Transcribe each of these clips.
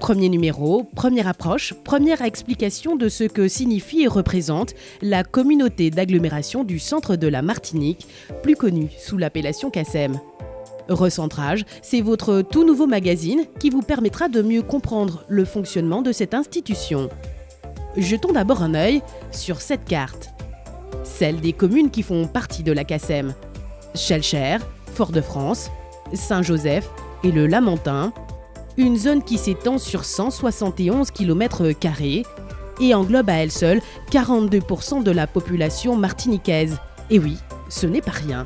Premier numéro, première approche, première explication de ce que signifie et représente la communauté d'agglomération du centre de la Martinique, plus connue sous l'appellation CACEM. Recentrage, c'est votre tout nouveau magazine qui vous permettra de mieux comprendre le fonctionnement de cette institution. Jetons d'abord un œil sur cette carte. Celle des communes qui font partie de la CACEM. Schœlcher, Fort-de-France, Saint-Joseph et le Lamentin. Une zone qui s'étend sur 171 km² et englobe à elle seule 42% de la population martiniquaise. Et oui, ce n'est pas rien.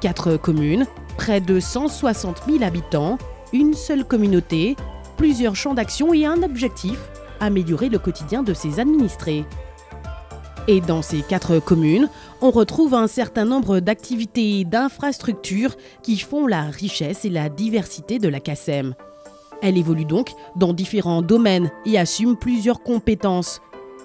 4 communes, près de 160 000 habitants, une seule communauté, plusieurs champs d'action et un objectif, améliorer le quotidien de ses administrés. Et dans ces 4 communes, on retrouve un certain nombre d'activités et d'infrastructures qui font la richesse et la diversité de la CACEM. Elle évolue donc dans différents domaines et assume plusieurs compétences.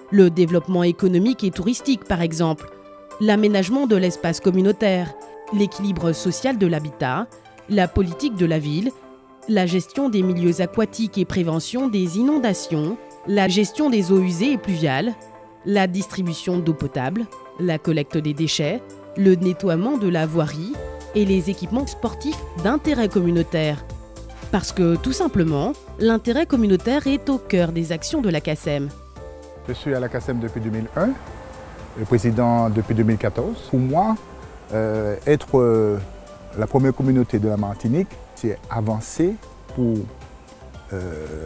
Le développement économique et touristique, par exemple, l'aménagement de l'espace communautaire, l'équilibre social de l'habitat, la politique de la ville, la gestion des milieux aquatiques et prévention des inondations, la gestion des eaux usées et pluviales, la distribution d'eau potable, la collecte des déchets, le nettoiement de la voirie et les équipements sportifs d'intérêt communautaire. Parce que, tout simplement, l'intérêt communautaire est au cœur des actions de la CACEM. Je suis à la CACEM depuis 2001, le président depuis 2014. Pour moi, être la première communauté de la Martinique, c'est avancer pour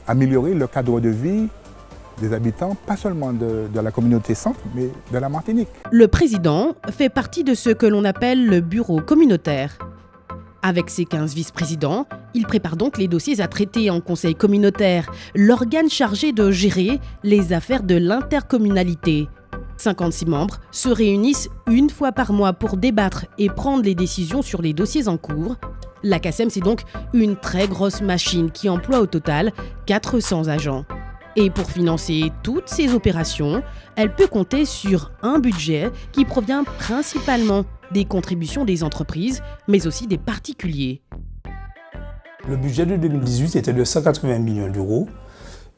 améliorer le cadre de vie des habitants, pas seulement de la communauté centre, mais de la Martinique. Le président fait partie de ce que l'on appelle le bureau communautaire. Avec ses 15 vice-présidents, il prépare donc les dossiers à traiter en conseil communautaire, l'organe chargé de gérer les affaires de l'intercommunalité. 56 membres se réunissent une fois par mois pour débattre et prendre les décisions sur les dossiers en cours. La CACEM, c'est donc une très grosse machine qui emploie au total 400 agents. Et pour financer toutes ces opérations, elle peut compter sur un budget qui provient principalement des contributions des entreprises, mais aussi des particuliers. Le budget de 2018 était de 180 millions d'euros.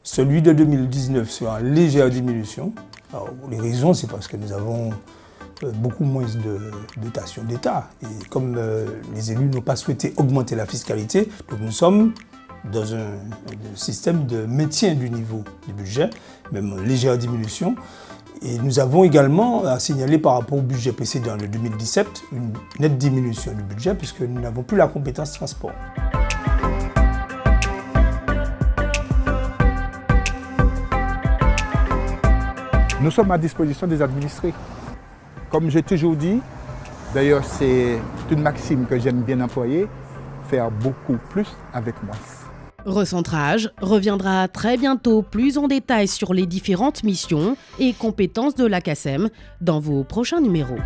Celui de 2019 sera en légère diminution. Alors, les raisons, c'est parce que nous avons beaucoup moins de dotations d'État. Et comme les élus n'ont pas souhaité augmenter la fiscalité, donc nous sommes dans un système de maintien du niveau du budget, même en légère diminution. Et nous avons également à signaler par rapport au budget précédent, le 2017, une nette diminution du budget puisque nous n'avons plus la compétence transport. Nous sommes à disposition des administrés. Comme j'ai toujours dit, d'ailleurs c'est une maxime que j'aime bien employer, faire beaucoup plus avec moins. Recentrage reviendra très bientôt plus en détail sur les différentes missions et compétences de la CACEM dans vos prochains numéros.